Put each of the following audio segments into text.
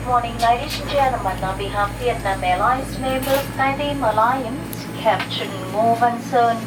morning, ladies and gentlemen. On behalf of Vietnam Airlines members, Team Alliance, Captain Ngô Văn Sơn,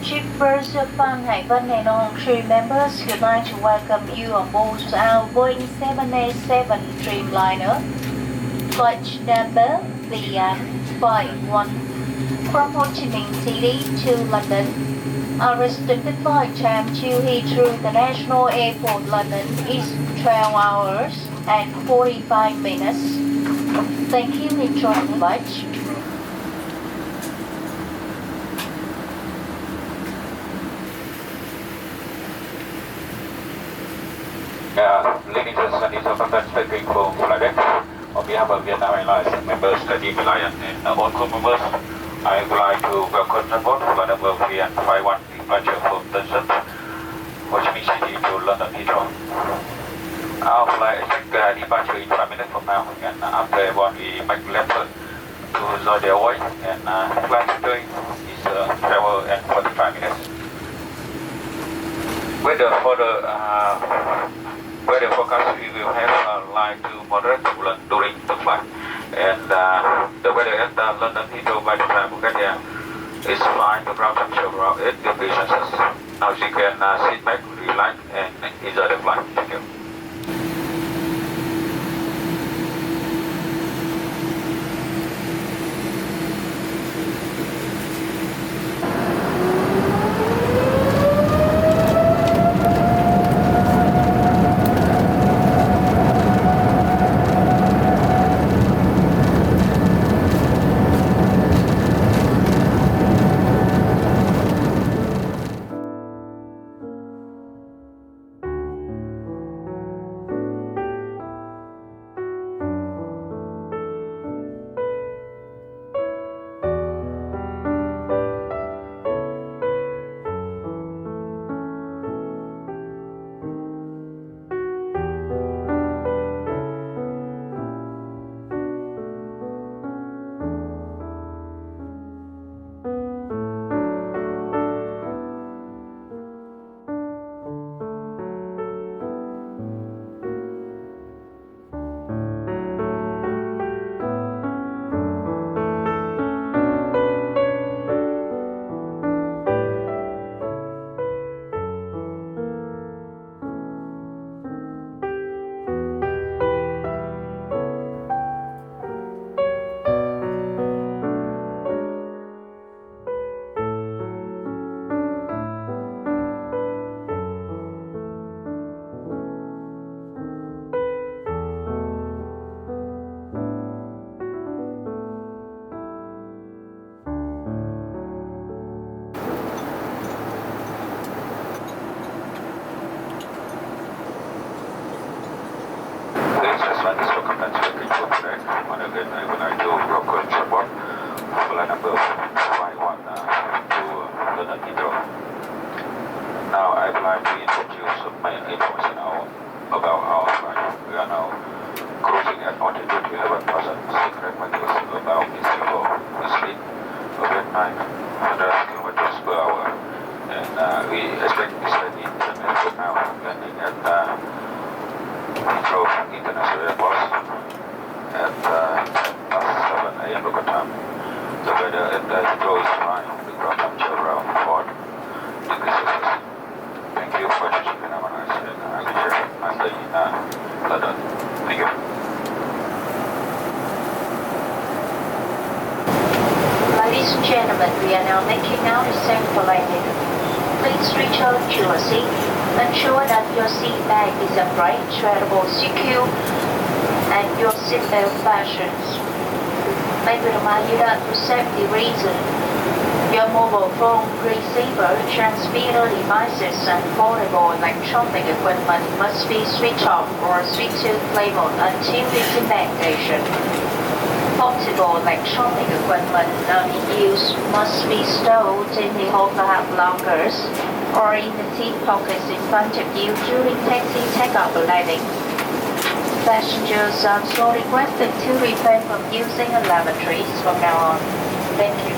Chief Purser Phan Hải Vân, and all crew members, we'd like to welcome you on board our Boeing 787 Dreamliner, flight number VN51 from Ho Chi Minh City to London. Our restricted flight time to Heathrow International Airport, London is 12 hours and 45 minutes. Thank you. Enjoy the flight. Ladies and gentlemen, speaking from flight deck. On behalf of Vietnam Airlines members, Team Alliance, and all crew members, I would like to welcome on board flight number VN51 departure from Tân Ho Chi Minh City to London Heathrow. Our flight expects departure in 5 minutes from now, and after everyone we make left to enjoy their way, and flight today is travel and 45 minutes. Weather forecast, we will have light to moderate turbulence during the flight, and the weather at London Heathrow by the time we get there is fine. The ground temperature around 8 degrees Celsius. Now you can sit back, relax, and enjoy the flight. Thank you. Now I would like to introduce my information about our flight. We are now cruising at altitude 11,600 meters above sea level with speed of 900 kilometers per hour, and we expect this landing in 10 minutes from now, landing at Heathrow International Airport at 7 a.m. local time. The weather at Heathrow is fine. The ground temperature around 4 degrees Celsius. Thank you for choosing Vietnam Airlines, and I will share my stay in London. Thank you. Ladies and gentlemen, we are now making our descent for landing. Please return to your seat. Ensure that your seat bag is upright, straddable, secure, and your seatbelt fastened. May we remind you that for safety reasons, your mobile phone, receiver, transmitter devices, and portable electronic equipment must be switched off or switched to play mode until disembark station. Portable electronic equipment not in use must be stored in the overhead lockers or in the seat pockets in front of you during taxi takeoff or landing. Passengers are also requested to refrain from using lavatories from now on. Thank you.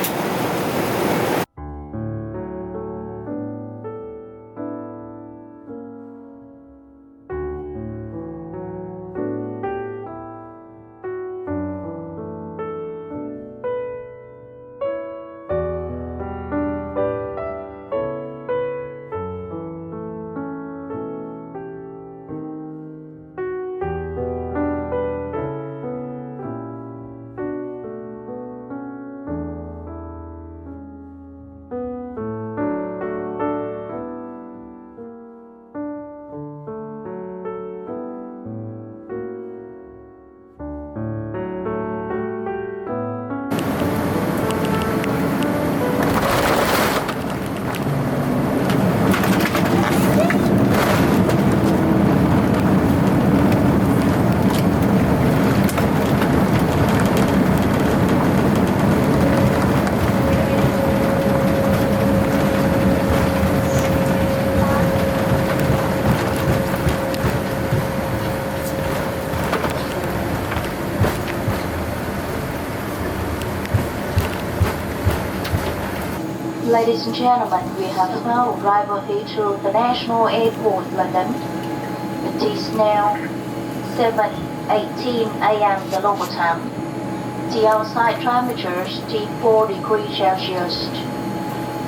Ladies and gentlemen, we have now arrived at Heathrow International Airport, London. It is now 7:18 a.m. the local time. The outside temperature is 4 degrees Celsius.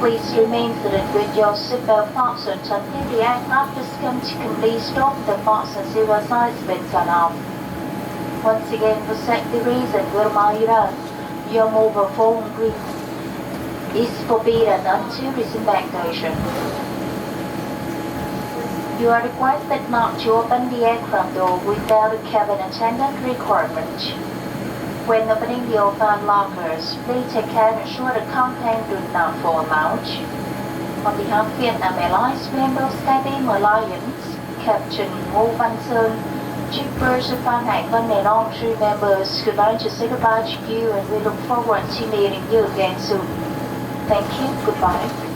Please remain seated with your seatbelt fastened until the aircraft is come to complete stop. The fasten silver side bins are off. Once again, for safety reasons, we remind you that your mobile phone ring is forbidden until disembarkation. You are requested not to open the aircraft door without a cabin attendant requirement. When opening the overhead lockers, please take care to ensure the contents do not fall out. On behalf of Vietnam Airlines members cabin Alliance, Captain Ngô Văn Sơn, Chief Purser Phan Hải Vân and all crew members would like to say goodbye to you, and we look forward to meeting you again soon. Thank you. Goodbye.